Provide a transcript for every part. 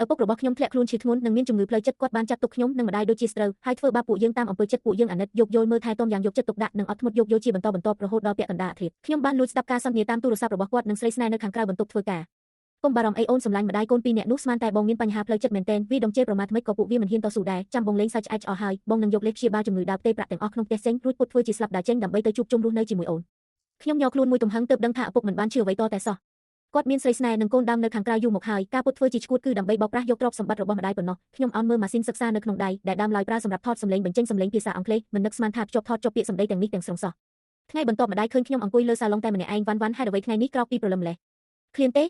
ឪពុករបស់ខ្ញុំធ្លាក់ខ្លួនជាធ្ងន់និងមានជំងឺផ្លូវចិត្តគាត់បានចាត់ទុកខ្ញុំនិងម្ដាយដូចជាស្រូវហើយធ្វើបាបពួកយើងតាមអំពើចិត្តពួកយើងអាណិតយកយល់មើលថែទាំយ៉ាងយកចិត្តទុកដាក់និងអត់ធ្មត់យកយល់ជាបន្តបន្ទាប់រហូតដល់ពាក់កណ្ដាលអាធ្រាត្រខ្ញុំបានលួចស្ដាប់ការសន្ទនាតាមទូរស័ព្ទរបស់គាត់និងស្រីស្នេហ៍នៅខាងក្រៅបន្ទប់ធ្វើការកុំបារម្ភអីអូនសម្លាញ់ម្ដាយកូនពីរនាក់នោះស្មានតែបងមានបញ្ហាផ្លូវចិត្តមែនទែនវាដងជេរប្រមាថមិនក៏ពួកវាមិនហ៊ានតស៊ូដែរចាំបងលេងសាច់ឆ្អែតអស់ហើយបងនឹងយកលេខព្យាបាលជំងឺដើមផ្ទៃប្រាក់ទាំងអស់ក្នុងផ្ទះចេញរួចពុតធ្វើជាស្លាប់ដើរចេញដើម្បីទៅជួបជុំរស់នៅជាមួយអូនខ្ញុំញ័រខ្លួនមួយទំហឹងទើបដឹងថាឪពុកមិនបានជឿអ្វីតតែសោះគាត់មានស្រីស្នេហ៍និងកូនដើមនៅខាងក្រៅយូរមកហើយការពុតធ្វើជាឈួតគឺដើម្បីបោកប្រាស់យកទ្រព្យសម្បត្តិរបស់ម្ដាយប៉ុណ្ណោះខ្ញុំអន់មើលម៉ាស៊ីនសិក្សានៅក្នុងដៃដែលដើមឡើយប្រើសម្រាប់ថតសម្លេងបញ្ចេញសម្លេងភាសាអង់គ្លេសមិននឹកស្មានថាភ្ជាប់ថតចុះពាក្យសម្ដីទាំងនេះទាំងស្រុងសោះថ្ងៃបន្ទាប់ម្ដាយឃើញខ្ញុំអង្គុយលើសាឡុងតែម្នាក់ឯងវ៉ាន់ហេតុអ្វីថ្ងៃនេះក្រោកពីព្រលឹមម្លេះឃ្លានទេ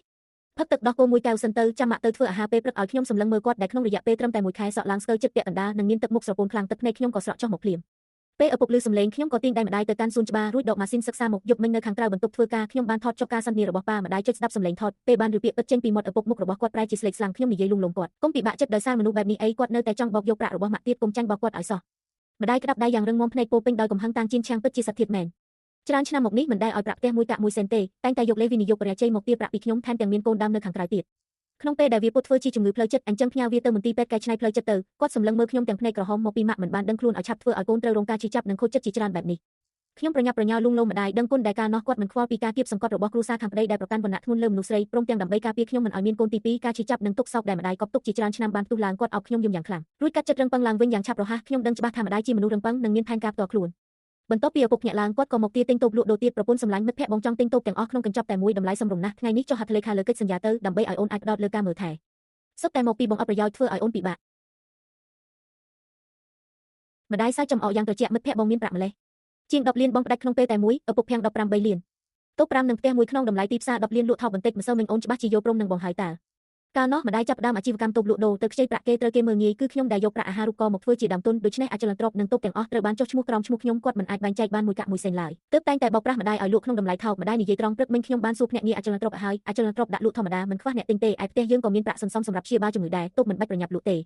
ផឹកទឹកដោះគោមួយកែវសិនទៅចាំម៉ាក់ទៅធ្វើអាហារពេលព្រឹកឲ្យខ្ញុំសម្លឹងមើលគាត់ដែលក្នុងរយៈពេលត្រឹមតែ1ខែសក់ឡើងស្ទើរចិត្តពាក់កណ្ដាលនិងមានទឹកមុខស្រពោនខ្លាំងទឹកភ្នែកខ្ញុំក៏ស្រក់ចុះមកភ្លាមពេលឪពុកឮសម្លេងខ្ញុំក៏ទាញដៃម្ដាយទៅកាន់សួនច្បាររួចដកម៉ាស៊ីនសិក្សាមកយប់មិញនៅខាងក្រៅបន្ទប់ធ្វើការខ្ញុំបានថតចុះការសន្ទនារបស់ប៉ាម្ដាយចុចស្ដាប់សម្លេងថតពេលបានឬពាក្យពិតចេញពីមាត់ឪពុកមុខរបស់គាត់ប្រែជាស្លេកស្លាំងខ្ញុំនិយាយលួងលោមគាត់កុំពិបាកចិត្តដោយសារមនុស្សបែបនេះអីគាត់នៅតែចង់បោកយកប្រាក់របស់ម៉ាក់ទៀតកុំចាញ់បោកគាត់ឲ្យសោះម្ដាយក្តាប់ដៃយ៉ាងរឹងមាំភ្នែកពោពេញដោយកំហឹងតាំងជៀនឆាំងពិតជាសត្វធាតុមែនច្រើនឆ្នាំមកនេះមិនដែលឲ្យប្រាក់ផ្ទះមួយកាក់មួយសេនទេតែងតែយកលេសវិនិយោគបរិយាជ័យមកទារប្រាក់ពីខ្ញុំថែមទាំងមានកូនដើមនៅខាងក្រៅទៀតក្នុងពេលដែលវាពុតធ្វើជាជំងឺផ្លូវចិត្តអញ្ចឹងផ្ញើវាទៅមន្ទីរពេទ្យកែច្នៃផ្លូវចិត្តទៅគាត់សម្លឹងមើលខ្ញុំទាំងភ្នែកក្រហមមកពីម៉ាក់មិនបានដឹងខ្លួនឲ្យឆាប់ធ្វើឲ្យកូនត្រូវរងការឈឺចាប់និងខូចចិត្តជាច្រើនបែបនេះខ្ញុំប្រញាប់ប្រញាល់លួងលោមម្ដាយដឹងគុណដែលការនោះគាត់មិនខ្វល់ពីការគៀបសង្កត់របស់គ្រួសារខាងប្តីដែលប្រកាន់វណ្ណៈធ្ងន់លើមនុស្សស្រីព្រមទាំងដើម្បីការពារខ្ញុំមិនឲ្យមានកូនទីពីរការឈឺចាប់និងទុក្ខសោកដែលម្ដាយកប់ទុកជាច្រើនឆ្នាំបានផ្ទុះឡើងគាត់អោបខ្ញុំយំយ៉ាងខ្លាំងរួចកាត់ចិត្តរឹងប៉ឹងឡើងវិញយ៉ាងឆាប់រហ័សខ្ញុំដឹងច្បាស់ថាម្ដាយជាមនុស្សរឹងប៉ឹងនិងមានផែនការផ្ទាល់ខ្លួនបន្ទាប់ពីឪពុកញាក់ឡើងគាត់ក៏មកទារទិញតូបលក់ដូរទៀតប្រពន្ធសម្លាញ់មិត្តភក្តិបងចង់ទិញតូបទាំងអស់ក្នុងកញ្ចប់តែមួយតម្លៃសមរម្យណាស់ថ្ងៃនេះចុះហត្ថលេខាលើកិច្ចសន្យាទៅដើម្បីឲ្យអូនអាចផ្ដោតលើការមើលថែសុទ្ធតែមកពីបងអត់ប្រយោជន៍ធ្វើឲ្យអូនពិបាកម្ដាយសើចចំអកយ៉ាងត្រជាក់មិត្តភក្តិបងមានប្រាក់ម្លេះជាង10លានបងផ្ដាច់ក្នុងពេលតែមួយឪពុកភាំង18លានតូប5នឹងផ្ទះមួយក្នុងតម្លៃទីផ្សារ10លានលក់ថោកបន្តិចម្សិលមិញអូនច្បាស់ជាយកព្រមនឹងបងហើយតើកាលនោះម្ដាយចាប់ផ្ដើមអាជីវកម្មតូបលក់ដូរទៅខ្ចីប្រាក់គេត្រូវគេមើលងាយគឺខ្ញុំដែលយកប្រាក់អាហារូបករណ៍មកធ្វើជាដើមទុនដូច្នេះអចលនទ្រព្យនិងតូបទាំងអស់ត្រូវបានចុះឈ្មោះក្រោមឈ្មោះខ្ញុំគាត់មិនអាចបែងចែកបានមួយកាក់មួយសេនឡើយទើបតែងតែបោកប្រាស់ម្ដាយឲ្យលក់ក្នុងតម្លៃថោកម្ដាយនិយាយត្រង់ព្រឹកមិញខ្ញុំបានសួរភ្នាក់ងារអចលនទ្រព្យឲ្យអចលនទ្រព្យដាក់លក់ធម្មតាមិនខ្វះអ្នកទិញទេឯផ្ទះយើងក៏មានប្រាក់សន្សំសម្រាប់ព្យាបាលជំងឺដែរតូបមិនបាច់ប្រញាប់លក់ទ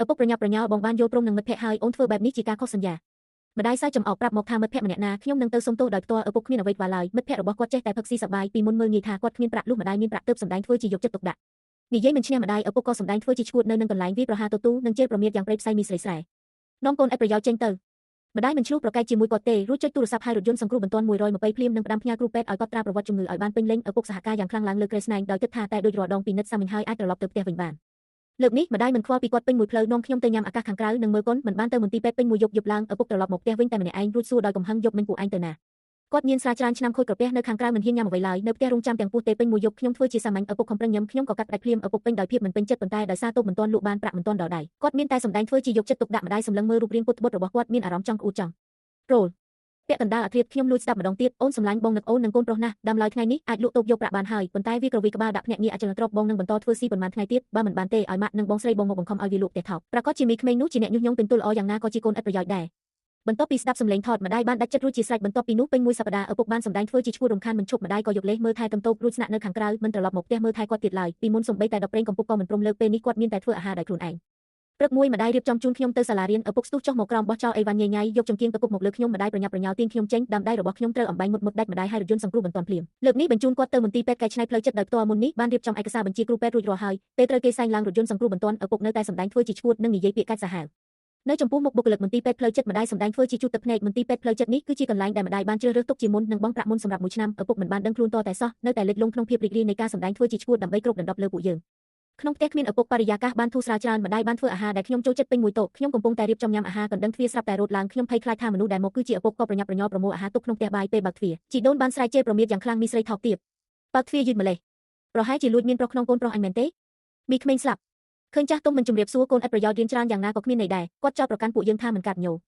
េឪពុកប្រញាប់ប្រញាល់បងបានយល់ព្រមនឹងមិត្តភក្តិហើយអូនធ្វើបែបនេះជាការខុសសន្យាម្ដាយសើចចំអកប្រាប់មកថាមិត្តភក្តិម្នាក់ណាខ្ញុំនឹងទៅសុំទោសដោយផ្ទាល់ឪពុកគ្មានអ្វីខ្វល់ឡើយមិត្តភក្តិរបស់គាត់ចេះតែផឹកស៊ីសប្បាយពីមុនមើលងាយថាគាត់គ្មានប្រាក់លុះម្ដាយមានប្រាក់ទើបសម្ដែងធ្វើជាយកចិត្តទុកដាក់និយាយមិនឈ្នះម្ដាយឪពុកក៏សម្ដែងធ្វើជាឈួតនៅនឹងកន្លែងវាប្រហារទូនិងជេរប្រមាថយ៉ាងព្រៃផ្សៃមីស្រីស្រែនាំកូនឥតប្រយោជន៍ចេញទៅម្ដាយមិនឆ្លោះប្រកែកជាមួយគាត់ទេរួចចុចទូរស័ព្ទហៅរថយន្តសង្គ្រោះបន្ទាន់120ភ្លាមនិងផ្ដាំផ្ញើគ្រូពេទ្យឲ្យគាត់ត្រាប្រវត្តិជំងឺឲ្យបានពេញលេញឪពុកសហការយ៉ាងខ្លាំងឡើងលើក្រេស្នែងដោយគិតថាតែដូចរាល់ដងពីនិតសាមិញហើយអាចត្រឡប់ទៅផ្ទះវិញបានលើកនេះម្ដាយមិនខ្វល់ពីគាត់ពេញមួយផ្លូវនាំខ្ញុំទៅញ៉ាំអាកាសខាងក្រៅនិងមើលកូនមិនបានទៅមន្ទីរពេទ្យពេញមួយយប់ឡើងឪពុកត្រឡប់មកផ្ទះវិញតែម្នាក់ឯងរួចសួរដោយកំហឹងយប់មិញពួកឯងទៅណាគាត់មានស្រាច្រើនឆ្នាំខូចក្រពះនៅខាងក្រៅមិនហ៊ានញ៉ាំអ្វីឡើយនៅផ្ទះរងចាំទាំងពោះទេពេញមួយយប់ខ្ញុំធ្វើជាសាមញ្ញឪពុកខំប្រឹងញ៉ាំខ្ញុំក៏កាត់ផ្ដាច់ភ្លាមឪពុកពេញដោយភាពមិនពេញចិត្តប៉ុន្តែដោយសារតូបមិនទាន់លក់បានប្រាក់មិនទាន់ដល់ដៃគាត់មានតែសម្ដែងធ្វើជាយកចិត្តទុកដាក់ម្ដាយសម្លឹងមើលរូបរាងពុតត្បុតរបស់គាត់មានអារម្មណ៍ចង់ក្អួតចង់រោលពាក់កណ្ដាលអាធ្រាត្រខ្ញុំលួចស្ដាប់ម្ដងទៀតអូនសម្លាញ់បងនឹកអូននិងកូនប្រុសណាស់ដើមឡើយថ្ងៃនេះអាចលក់តូបយកប្រាក់បានហើយប៉ុន្តែវាក្រវីក្បាលដាក់ភ្នាក់ងារអចលនទ្រព្យបងនឹងបន្តធ្វើស៊ីប៉ុន្មានថ្ងៃទៀតបើមិនបានទេឲ្យម៉ាក់និងបងស្រីបងមកបង្ខំឲ្យវាលក់ផ្ទះថោកប្រកាសជាមីក្មេងនោះជាអ្នកញុះញង់ទិញទល់ល្អយ៉ាងណាក៏ជាកូនឥតប្រយោជន៍ដែរបន្ទាប់ពីស្ដាប់សម្លេងថតម្ដាយបានដាច់ចិត្តរួចជាស្រេចបន្ទាប់ពីនោះពេញមួយសប្ដាហ៍ឪពុកបានសម្ដែងធ្វើជាឈួតរំខានមិនឈប់ម្ដាយក៏យកលេសមើលថែទំតូបរួចស្នាក់នៅខាងក្រៅមិនត្រឡប់មកផ្ទះមើលថែគាត់ទៀតឡើយពីមុនសំបីតែដប់ប្រេងកំពុកក៏មិនព្រមលើកពេលនេះគាត់មានតែធ្វើអាហារដោយខ្លួនឯងព្រឹកមួយម្ដាយរៀបចំជូនខ្ញុំទៅសាលារៀនឪពុកស្ទុះចុះមកក្រោមបោះចោលអីវ៉ាន់ញ៉ៃញ៉ៃយកចង្កៀងទៅគប់មកលើខ្ញុំម្ដាយប្រញាប់ប្រញាល់ទាញខ្ញុំចេញដាំដៃរបស់ខ្ញុំត្រូវអំបែងមុតមុតដាច់ម្ដាយឲ្យរថយន្តសង្គ្រោះបន្ទាន់ភ្លាមលើកនេះបញ្ជូនគាត់ទៅមន្ទីរពេទ្យកែច្នៃផ្លូវចិត្តដោយផ្ទាល់មុននេះបានរៀបចំឯកសារបញ្ជាគ្រូពេទ្យរួចរាល់ហើយពេលត្រូវគេសែងឡើងរថយន្តសង្គ្រោះបន្ទាន់ឪពុកនៅតែសម្ដែងធ្វើជាឈួតនិងនិយាយពាក្យកាច់សាហាវនៅចំពោះមុខបុគ្គលិកមន្ទីរពេទ្យផ្លូវចិត្តម្ដាយសម្ដែងធ្វើជាជូតទឹកភ្នែកមន្ទីរពេទ្យផ្លូវចិត្តនេះគឺជាកន្លែងដែលម្ដាយបានជ្រើសរើសទុកជាមុននិងបង់ប្រាក់មុនសម្រាប់មួយឆ្នាំឪពុកមិនបានដឹងខ្លួនតតែសោះនៅតែលិចលង់ក្នុងភាពរីករាយនៃការសម្ដែងធ្វើជាឈួតដើម្បីគ្របដណ្ដប់លើពួកយើងក្នុងផ្ទះគ្មានឪពុកបរិយាកាសបានធូរស្រាលច្រើនម្ដាយបានធ្វើអាហារដែលខ្ញុំចូលចិត្តពេញមួយតូបខ្ញុំកំពុងតែរៀបចំញ៉ាំអាហារកណ្ដឹងទ្វារស្រាប់តែរត់ឡើងខ្ញុំភ័យខ្លាចថាមនុស្សដែលមកគឺជាឪពុកក៏ប្រញាប់ប្រញាល់ប្រមូលអាហារទុកក្នុងផ្ទះបាយពេលបើកទ្វារជីដូនបានស្រែកជេរប្រមាថយ៉ាងខ្លាំងមីស្រីថោកទាបបើកទ្វារយឺតម្លេះប្រហែលជាលួចមានប្រុសក្នុងកូនប្រុសអញមែនទេមីក្មេងស្លាប់ឃើញចាស់ទុំមិនជម្រាបសួរកូនឥតប្រយោជន៍រៀនច្រើនយ៉ាងណាក៏គ្មានន័យដែរគាត់ចោទប្រកាន់ពួកយើងថាមិនកាត់ញោ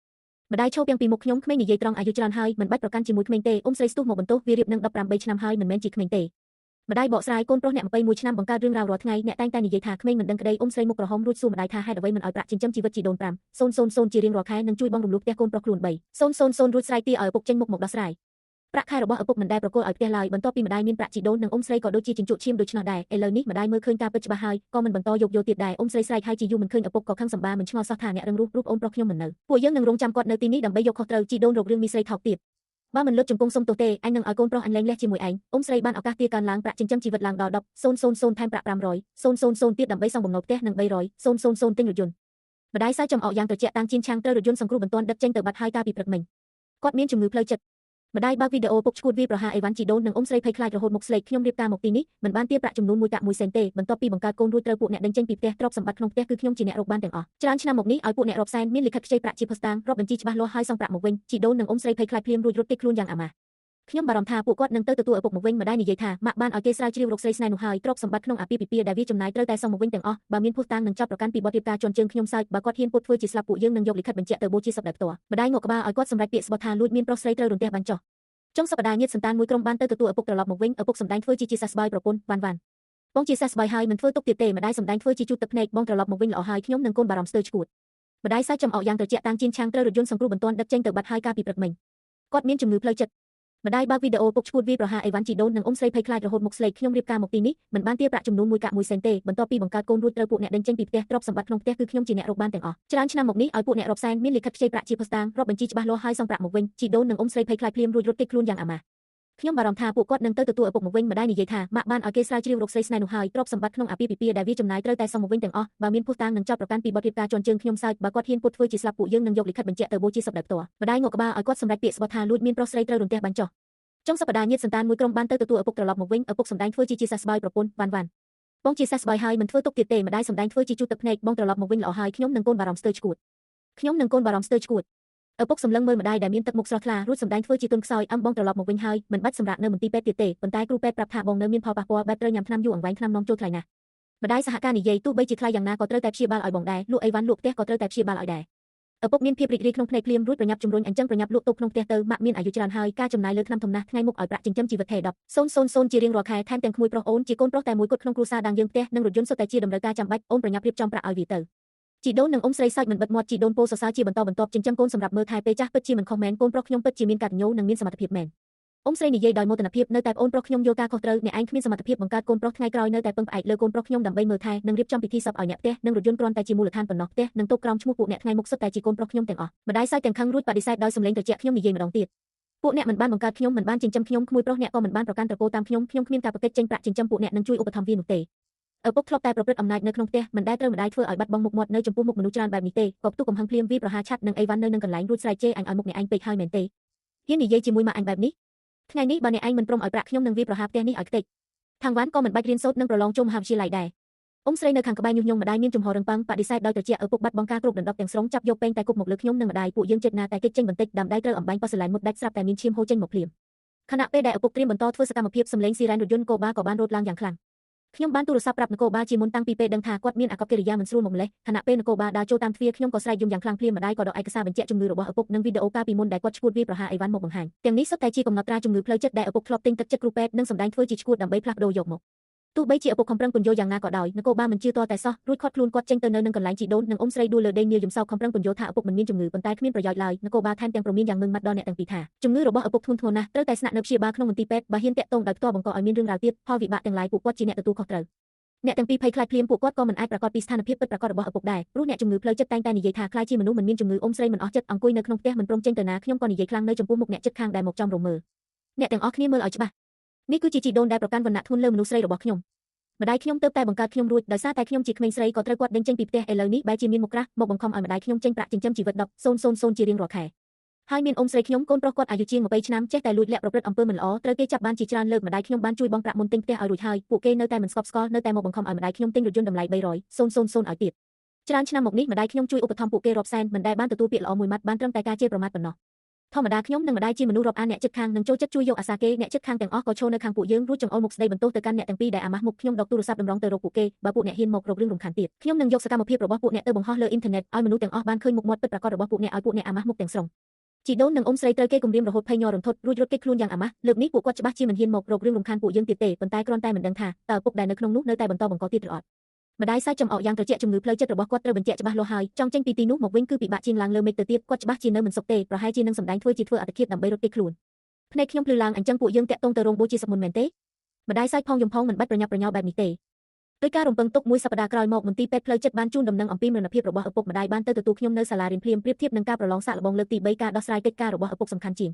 ម្ដាយឈោពីមុខខ្ញុំក្មេងនិយាយត្រង់អាយុច្រើនហើយមិនបាច់ប្រកាន់ជាមួយក្មេងទេអ៊ំស្រីស្ទុះមកបន្ទោសវារៀបនឹង18ឆ្នាំហើយមិនមែនជាក្មេងទេម្ដាយបកស្រាយកូនប្រុសអ្នក21ឆ្នាំបង្កើតរឿងរ៉ាវរាល់ថ្ងៃអ្នកតែងតែនិយាយថាក្មេងមិនដឹងក្ដីអ៊ំស្រីមុខក្រហមរួចសួរម្ដាយថាហេតុអ្វីមិនឲ្យប្រាក់ចិញ្ចឹមជីវិតជីដូន500ជារៀងរាល់ខែនិងជួយបងរំលោភផ្ទះកូនប្រុសខ្លួន300រួចស្រែកទារឲ្យឪពុកចេញមុខមកដោះស្រាយប្រាក់ខែរបស់ឪពុកមិនដែលប្រគល់ឲ្យផ្ទះឡើយបន្ទាប់ពីម្ដាយមានប្រាក់ជីដូននិងអ៊ំស្រីក៏ដូចជាជញ្ជក់ឈាមដូច្នោះដែរឥឡូវនេះម្ដាយមើលឃើញការពិតច្បាស់ហើយក៏មិនបន្តយកទៀតដែរអ៊ំស្រីស្រែកហើយជាយូរមិនឃើញឪពុកក៏ខឹងសម្បាមិនឆ្ងល់សោះថាអ្នករឹងរូបអូនប្រុសខ្ញុំមិននៅពួកយើងនឹងរងចាំគាត់នៅទីនេះដើម្បីយកខុសត្រូវជីដូនរករឿងមីស្រីថោកទៀត បើមិនលុតជង្គង់សុំទោសទេអញនឹងឲ្យកូនប្រុសអញលែងលះជាមួយឯងអ៊ុំស្រីបានឱកាសទាកើនឡើងប្រាក់ចិញ្ចឹមជីវិតឡើងដល់10,000ថែមប្រាក់500,000ទៀតដើម្បីសង់បំណុលផ្ទះនិង300,000ទិញរថយន្តម្ដាយសើចចំអកយ៉ាងត្រជាក់តាំងជៀនឆាងត្រូវរថយន្តសង្គ្រោះបន្ទាន់ដឹកចេញទៅបាត់ហើយកាលពីព្រឹកមិញគាត់មានជំងឺផ្លូវចិត្តម្ដាយបើកវីដេអូពុកឈួតវាប្រហារអីវ៉ាន់ជីដូននិងអ៊ុំស្រីភ័យខ្លាចរហូតមុខស្លេកខ្ញុំរៀបការមកទីនេះមិនបានទារប្រាក់ចំនួន1 សេនទេបន្ទាប់ពីបង្កើតកូនរួចត្រូវពួកអ្នកដេញចេញពីផ្ទះទ្រព្យសម្បត្តិក្នុងផ្ទះគឺខ្ញុំជាអ្នករកបានទាំងអស់ច្រើនឆ្នាំមកនេះឲ្យពួកអ្នករាប់សែនមានលិខិតខ្ចីប្រាក់ជាភស្តុតាងរាប់បញ្ជីច្បាស់លាស់ហើយសងប្រាក់មកវិញជីដូននិងអ៊ុំស្រីភ័យខ្លាចភ្លាមរួចរត់គេចខ្លួនយ៉ាងអាម៉ាស់ខ្ញុំបារម្ភថាពួកគាត់នឹងទៅទទួលឪពុកម្វិញម្ដាយនិយាយថាម៉ាក់បានឲ្យគេស្រាវជ្រាវរកស្រីស្នេហ៍នោះហើយទ្រព្យសម្បត្តិក្នុងអាពាហ៍ពិពាហ៍ដែលវាចំណាយត្រូវតែសងមកវិញទាំងអស់បើមានភស្តុតាងនឹងចាប់ប្រកាន់ពីបទរៀបការជន់ជើងខ្ញុំសើចបើគាត់ហ៊ានពុតធ្វើជាស្លាប់ពួកយើងនឹងយកលិខិតបញ្ជាក់ទៅបូជាសពដែរផ្ទាល់ម្ដាយងក់ក្បាលឲ្យគាត់សម្រេចពាក្យស្បត់ថាលួចមានប្រុសស្រីត្រូវរន្ទះបានចុះចុងសប្តាហ៍ញាតិសន្តានមួយក្រុមបានទៅទទួលឪពុកត្រឡប់មកវិញឪពុកសម្ដែងធ្វើជាសះស្បើយប្រពន្ធវ៉ាន់បងជាសះស្បើយហើយមិនធ្វើទុកទៀតទេម្ដាយសម្ដែងធ្វើជាជូតទឹកភ្នែកបងត្រឡប់មកវិញល្អហើយខ្ញុំនឹងកូនបារម្ភស្ទើរឈួតម្ដាយសើចចំអកយ៉ាងត្រជាក់តាំងជៀនឆាងត្រូវរថយន្តសង្គ្រោះបន្ទាន់ដឹកចេញទៅបាត់ហើយកាលពីព្រឹកមិញគាត់មានជំងឺផ្លូវចិត្តម្ដាយបើកវីដេអូពុកឈួតវាប្រហារអីវ៉ាន់ជីដូននិងអ៊ុំស្រីភ័យខ្លាចរហូតមុខស្លេកខ្ញុំរៀបការមកទីនេះមិនបានទារប្រាក់ចំនួន1 សេនទេបន្ទាប់ពីបង្កើតកូនរួចត្រូវពួកអ្នកដេញចេញពីផ្ទះទ្រព្យសម្បត្តិក្នុងផ្ទះគឺខ្ញុំជាអ្នករកបានទាំងអស់ច្រើនឆ្នាំមកនេះឲ្យពួកអ្នករាប់សែនមានលិខិតខ្ចីប្រាក់ជាភស្តុតាងរាប់បញ្ជីច្បាស់លាស់ហើយសងប្រាក់មកវិញជីដូននិងអ៊ុំស្រីភ័យខ្លាចភ្លាមរួចរត់គេចខ្លួនយ៉ាងអាម៉ាស់ខ្ញុំបារម្ភថាពួកគាត់នឹងទៅទទួលឪពុកម្វិញម្ដាយនិយាយថាម៉ាក់បានឲ្យគេស្រាវជ្រាវរកស្រីស្នេហ៍នោះហើយទ្រព្យសម្បត្តិក្នុងអាពាហ៍ពិពាហ៍ដែលវាចំណាយត្រូវតែសងមកវិញទាំងអស់បើមានភស្តុតាងនឹងចាប់ប្រកាន់ពីបទរៀបការជន់ជើងខ្ញុំសើចបើគាត់ហ៊ានពុតធ្វើជាស្លាប់ពួកយើងនឹងយកលិខិតបញ្ជាក់ទៅបូជាសពដែរផ្ទាល់ម្ដាយងក់ក្បាលឲ្យគាត់សម្រេចពាក្យស្បត់ថាលួចមានប្រុសស្រីត្រូវរន្ទះបានចុះចុងសប្តាហ៍ញាតិសន្តានមួយក្រុមបានទៅទទួលឪពុកត្រឡប់មកវិញឪពុកសម្ដែងធ្វើជាសះស្បើយប្រពន្ធវ៉ាន់បងជាសះស្បើយហើយមិនធ្វើទុកទៀតទេម្ដាយសម្ដែងធ្វើជាជូតទឹកភ្នែកបងត្រឡប់មកវិញល្អហើយខ្ញុំនឹងកូនបារម្ភស្ទើរឈួតឪពុកសម្លឹងមើលម្ដាយដែលមានទឹកមុខស្រស់ថ្លារួចសម្ដែងធ្វើជាទន់ខ្សោយបងត្រឡប់មកវិញហើយមិនបាច់សម្រាប់នៅមន្ទីរពេទ្យទៀតទេប៉ុន្តែគ្រូពេទ្យប្រាប់ថាបងនៅមានផលប៉ះពាល់បែបត្រូវញ៉ាំថ្នាំយូរអង្វែងថ្នាំនាំចូលថ្លៃណាស់ម្ដាយសហការនិយាយទោះបីជាថ្លៃយ៉ាងណាក៏ត្រូវតែព្យាបាលឲ្យបងដែរលក់អីវ៉ាន់លក់ផ្ទះក៏ត្រូវតែព្យាបាលឲ្យដែរឪពុកមានភាពរីករាយក្នុងភ្នែកភ្លាមរួចប្រញាប់ជំរុញអញ្ចឹងប្រញាប់លក់ទុកក្នុងផ្ទះទៅម៉ាក់មានអាយុច្រើនហើយការចំណាយលើថ្នាំធំណាស់ថ្ងៃមុខឲ្យប្រាក់ចិញ្ចឹមជីវិតថេ10,000ជារៀងរាល់ខែថែមទាំងក្មួយប្រុសអូនជាកូនប្រុសតែមួយគត់ក្នុងគ្រួសារដាងយើងផ្ទះនិងរថយន្តសុទ្ធតែជាតម្រូវការចាំបាច់អូនប្រញាប់រៀបចំប្រាក់ឲ្យវាទៅជីដូននិងអ៊ុំស្រីសើចមិនបិទមាត់ជីដូនពោលសរសើរជាបន្តបន្ទាប់ចិញ្ចឹមកូនសម្រាប់មើលថែពេលចាស់ពិតជាមិនខុសមែនកូនប្រុសខ្ញុំពិតជាមានកតញ្ញូនិងមានសមត្ថភាពមែនអ៊ុំស្រីនិយាយដោយមោទនភាពនៅតែប្អូនប្រុសខ្ញុំយល់ការខុសត្រូវអ្នកឯងគ្មានសមត្ថភាពបង្កើតកូនប្រុសថ្ងៃក្រោយនៅតែពឹងផ្អែកលើកូនប្រុសខ្ញុំដើម្បីមើលថែនិងរៀបចំពិធីសពឲ្យអ្នកផ្ទះនិងរថយន្តគ្រាន់តែជាមូលដ្ឋានប៉ុណ្ណោះផ្ទះនិងតូបក្រោមឈ្មោះពួកអ្នកថ្ងៃមុខសុទ្ធតែជាកូនប្រុសខ្ញុំទាំងអស់ម្ដាយសើចទាំងខឹងរួចបដិសេធដោយសម្លេងត្រជាក់ខ្ញុំនិយាយម្ដងទៀតពួកអ្នកមិនបានបង្កើតខ្ញុំមិនបានចិញ្ចឹមខ្ញុំក្មួយប្រុសអ្នកក៏មិនបានប្រកាន់ត្រកូលតាមខ្ញុំគ្មានការប្រកិច្ចចេញប្រាក់ចិញ្ចឹមពួកអ្នកនឹងជួយឧបត្ថម្ភវានោះទេឪពុកធ្លាប់តែប្រព្រឹត្តអំណាចនៅក្នុងផ្ទះមិនដែលត្រូវម្ដាយធ្វើឲ្យបាត់បង់មុខមាត់នៅចំពោះមុខមនុស្សច្រើនបែបនេះទេក៏ផ្ទុះកំហឹងភ្លាមវាប្រហារឆាត់នឹងអីវ៉ាន់នៅនឹងកន្លែងរួចស្រែកជេរអញឲ្យមុខអ្នកឯងពេកហើយមែនទេហ៊ាននិយាយជាមួយម៉ាក់អញបែបនេះថ្ងៃនេះបើអ្នកឯងមិនព្រមឲ្យប្រាក់ខ្ញុំនឹងវាប្រហារផ្ទះនេះឲ្យខ្ទេចខាងវ៉ាន់ក៏មិនបាច់រៀនសូត្រនិងប្រឡងចូលមហាវិទ្យាល័យដែរអ៊ុំស្រីនៅខាងក្បែរញុះញង់ម្ដាយមានចំហររឹងប៉ឹងបដិសេធដោយត្រជាក់ឪពុកបាត់បង់ការគ្រប់ដណ្ដប់ទាំងស្រុងចាប់យកពេងតែគប់មកលើខ្ញុំនិងម្ដាយពួកយើងចិត្តណាតែគេចចេញបន្តិចដើមដៃត្រូវអំបែងប៉ាសឡានមុតដាច់ស្រាប់តែមានឈាមហូរចេញមកភ្លាមខណៈពេលដែលឪពុកត្រៀមបន្តធ្វើសកម្មភាពសម្លេងស៊ីរ៉ែនរថយន្តកូបាក៏បានរត់ឡើងយ៉ាងខ្លាំងខ្ញុំបានទូរស័ព្ទប្រាប់នគរបាលជាមុនតាំងពីពេលដឹងថាគាត់មានអាកប្បកិរិយាមិនស្រួលមកម្លេះខណៈពេលនគរបាលដើរចូលតាមទ្វារខ្ញុំក៏ស្រែកយំយ៉ាងខ្លាំងភ្លាមម្ដាយក៏ដកឯកសារបញ្ជាក់ជំងឺរបស់ឪពុកនិងវីដេអូកាលពីមុនដែលគាត់ឈួតវាប្រហារអីវ៉ាន់មកបង្ហាញទាំងនេះសុទ្ធតែជាកំណត់ត្រាជំងឺផ្លូវចិត្តដែលឪពុកធ្លាប់ទិញទឹកចិត្តគ្រូពេទ្យនិងសម្ដែងធ្វើជាឈួតដើម្បីផ្លាស់ប្ដូរយកមកទោះបីជាឪពុកខំប្រឹងពន្យល់យ៉ាងណាក៏ដោយនគរបាលមិនជឿទាល់តែសោះរួចខាត់ខ្លួនគាត់ចេញទៅនៅនឹងកន្លែងជីដូននិងអ៊ុំស្រីដួលលើដេញនាយយំសោកខំប្រឹងពន្យល់ថាឪពុកមិនមានជំងឺប៉ុន្តែគ្មានប្រយោជន៍ឡើយនគរបាលថែមទាំងព្រមានយ៉ាងម៉ឺងម៉ាត់ដល់អ្នកទាំងពីរថាជំងឺរបស់ឪពុកធ្ងន់ធ្ងរណាស់ត្រូវតែស្នាក់នៅព្យាបាលក្នុងមន្ទីរពេទ្យបើហ៊ានតាក់ទងដោយផ្ទាល់បង្កឲ្យមានរឿងរ៉ាវទៀតផលវិបាកទាំងឡាយពួកគាត់ជាអ្នកទទួលខុសត្រូវអ្នកទាំងពីរភ័យខ្លាចភ្លាមពួកគាត់ក៏មិនអាចប្រកាសពីស្ថានភាពពិតប្រាកដរបស់ឪពុកដែរព្រោះអ្នកជំងឺផ្លូវចិត្តតែងតែនិយាយថាខ្លាចជាមនុស្សមិនមានជំងឺអ៊ុំស្រីមិនអស់ចិត្តអង្គុយនៅក្នុងផ្ទះមិនព្រមចេញទៅណាខ្ញុំក៏និយាយខ្លាំងនៅចំពោះមុខអ្នកជិតខាងដែលមកចំរមើលអ្នកទាំងអស់គ្នាមើលឲ្យច្បាស់នេះគឺជាជីដូនដែលប្រកាន់វណ្ណៈធ្ងន់លើមនុស្សស្រីរបស់ខ្ញុំម្ដាយខ្ញុំទៅតែបង្កើតខ្ញុំរួចដោយសារតែខ្ញុំជាក្មេងស្រីក៏ត្រូវគាត់ដេញចេញពីផ្ទះឥឡូវនេះបែរជាមានមុខក្រាស់មកបង្ខំឲ្យម្ដាយខ្ញុំចេញប្រាក់ចិញ្ចឹមជីវិត10,000ជារៀងរាល់ខែហើយមានអ៊ុំស្រីខ្ញុំកូនប្រុសគាត់អាយុជាង20ឆ្នាំចេះតែលួចលាក់ប្រព្រឹត្តអំពើមិនល្អត្រូវគេចាប់បានជាច្រើនលើកម្ដាយខ្ញុំបានជួយបង់ប្រាក់មុនទិញផ្ទះឲ្យរួចហើយពួកគេនៅតែមិនស្កប់ស្កល់នៅតែមកបង្ខំឲ្យម្ដាយខ្ញុំទិញរថយន្តតម្លៃ300,000ឲ្យទៀតច្រើនឆ្នាំមកនេះម្ដាយខ្ញុំជួយឧបត្ថម្ភពួកគេរាប់សែនមិនដែលបានទទួលពាក្យល្អមួយម៉ាត់បានត្រឹមតែការជេរប្រមាថប៉ុណ្ណោះធម្មតាខ្ញុំនិងម្ដាយជាមនុស្សរាប់អានអ្នកជិតខាងនឹងចូលចិត្តជួយយកអាសាគេអ្នកជិតខាងទាំងអស់ក៏ឈរនៅខាងពួកយើងរួចចង្អុលមុខស្ដីបន្ទោសទៅកាន់អ្នកទាំងពីរដែលអាម៉ាស់មុខខ្ញុំដកទូរស័ព្ទតម្រង់ទៅរកពួកគេបើពួកអ្នកហ៊ានមករករឿងរំខានទៀតខ្ញុំនឹងយកសកម្មភាពរបស់ពួកអ្នកទៅបង្ហោះលើអ៊ីនធឺណិតឲ្យមនុស្សទាំងអស់បានឃើញមុខមាត់ពិតប្រាកដរបស់ពួកអ្នកឲ្យពួកអ្នកអាម៉ាស់មុខទាំងស្រុងជីដូននិងអ៊ុំស្រីត្រូវគេគំរាមរហូតភ័យញ័ររន្ធត់រួចរត់គេចខ្លួនយ៉ាងអាម៉ាស់លើកនេះពួកគាត់ច្បាស់ជាមិនហ៊ានមករករឿងរំខានពួកយើងទៀតទេប៉ុន្តែគ្រាន់តែមិនដឹងថាតើឪពុកដែលនៅក្នុងនោះនៅតែបន្តបង្កទៀតឬអត់ម្ដាយសើចចំអកយ៉ាងត្រជាក់ជំងឺផ្លូវចិត្តរបស់គាត់ត្រូវបញ្ជាក់ច្បាស់លាស់ហើយចង់ចេញពីទីនោះមកវិញគឺពិបាកជាងឡើងលើមេឃទៅទៀតគាត់ច្បាស់ជានៅមិនសុខទេប្រហែលជានឹងសម្ដែងធ្វើជាធ្វើអត្តឃាតដើម្បីរត់គេចខ្លួនភ្នែកខ្ញុំភ្លឺឡើងអញ្ចឹងពួកយើងតាក់ទងទៅរោងបូជាសមុនមែនទេម្ដាយសើចផងយំផងមិនបាច់ប្រញាប់ប្រញោលបែបនេះទេដោយការរំពឹងទុកមួយសប្តាហ៍ក្រោយមកមន្ទីរពេទ្យផ្លូវចិត្តបានជូនដំណឹងអំពីមរណភាពរបស់ឪពុកម្ដាយបានទៅទទួលខ្ញុំនៅសាលារៀនភ្លាមប្រៀបធៀបនឹងការប្រឡងសាកល្បងលើកទី3ការដោះស្រាយកិច្ចការរបស់ឪពុកសំខាន់ជាង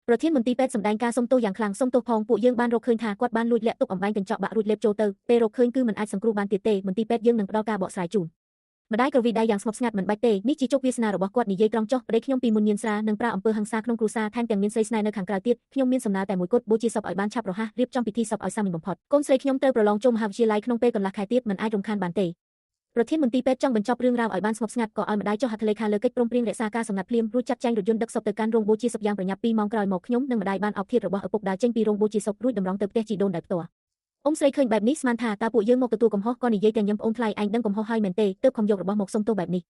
ប្រធានមន្ទីរពេទ្យសម្ដែងការសុំទោសយ៉ាងខ្លាំងសុំទោសផងពួកយើងបានរកឃើញថាគាត់បានលួចលាក់ទុកអំបែងកញ្ចក់បាក់រួចលេបចូលទៅពេលរកឃើញគឺមិនអាចសង្គ្រោះបានទៀតទេមន្ទីរពេទ្យយើងនឹងផ្ដល់ការបកស្រាយជូនម្ដាយក្រវីដៃយ៉ាងស្ងប់ស្ងាត់មិនបាច់ទេនេះជាជោគវាសនារបស់គាត់និយាយត្រង់ចុះប្តីខ្ញុំពីមុនមានស្រានឹងប្រើអំពើហិង្សាក្នុងគ្រួសារថែមទាំងមានស្រីស្នេហ៍នៅខាងក្រៅទៀតខ្ញុំមានសំណើតែមួយគត់បូជាសពឲ្យបានឆាប់រហ័សរៀបចំពិធីសពឲ្យសាមញ្ញបំផុតកូនស្រីខ្ញុំត្រូវប្រឡងចូលមហាវិទ្យាល័យក្នុងពេលកន្លះខែទៀតមិនអាចរំខានបានទេប្រធានមន្ទីរពេទ្យចង់បញ្ចប់រឿងរ៉ាវឲ្យបានស្ងប់ស្ងាត់ក៏ឲ្យម្ដាយចុះហត្ថលេខាលើកិច្ចព្រមព្រៀងរក្សាការសម្ងាត់ភ្លាមរួចចាត់ចែងរថយន្តដឹកศพទៅកាន់រោងបូជាសពយ៉ាងប្រញាប់2ម៉ោងក្រោយមកខ្ញុំនិងម្ដាយបានអោបធាតុរបស់ឪពុកដើរចេញពីរោងបូជាសពរួចតម្រង់ទៅផ្ទះជីដូនដោយផ្ទាល់អ៊ំស្រីឃើញបែបនេះស្មានថាតើពួកយើងមកទទួលកំហុសក៏និយាយទាំងញឹមប្អូនថ្លៃឯងដឹងកំហុសហើយមែនទេទើបខំយករបស់មកសុំទោសបែបនេះ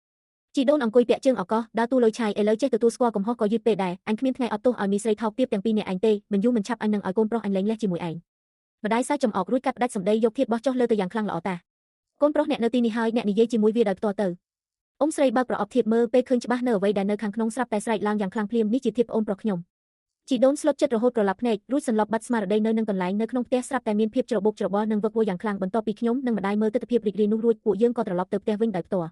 ជីដូនអង្គុយពាក់ជើងអកោសដើរតួលុយឆាយឥឡូវចេះទទួលស្គាល់កំហុសក៏យឺតពេកដែរអញគ្មានថ្ងៃអត់ទោសឲ្យមីស្រីថោកទាបទាំងពីរនាក់ឯងទេមិនយូរមិនឆាប់អញនឹងឲ្យកូនប្រុសអញលែងលះជាមួយឯងម្ដាយសើចចំអករួចកាត់ផ្ដាច់សម្ដីយកធាតុបោះចុះលើទៅយ៉ាងខ្លាំងល្អតាកូនប្រុសអ្នកនៅទីនេះហើយអ្នកនិយាយជាមួយវាដោយផ្ទាល់ទៅអ៊ំស្រីបើកប្រអប់ធាតុមើលពេលឃើញច្បាស់នៅអ្វីដែលនៅខាងក្នុងស្រាប់តែស្រែកឡើងយ៉ាងខ្លាំងភ្លាមនេះជាធាតុប្អូនប្រុសខ្ញុំជីដូនស្លុតចិត្តរហូតប្រឡាប់ភ្នែករួចសន្លប់បាត់ស្មារតីនៅនឹងកន្លែងនៅក្នុងផ្ទះស្រាប់តែមានភាពច្របូកច្របល់និងវឹកវរយ៉ាងខ្លាំងបន្ទាប់ពីខ្ញុំនិងម្ដាយមើលទស្សនវិជ្ជារីករាយនោះរួចពួកយើងក៏ត្រឡប់ទៅផ្ទះវិញដោយផ្ទាល់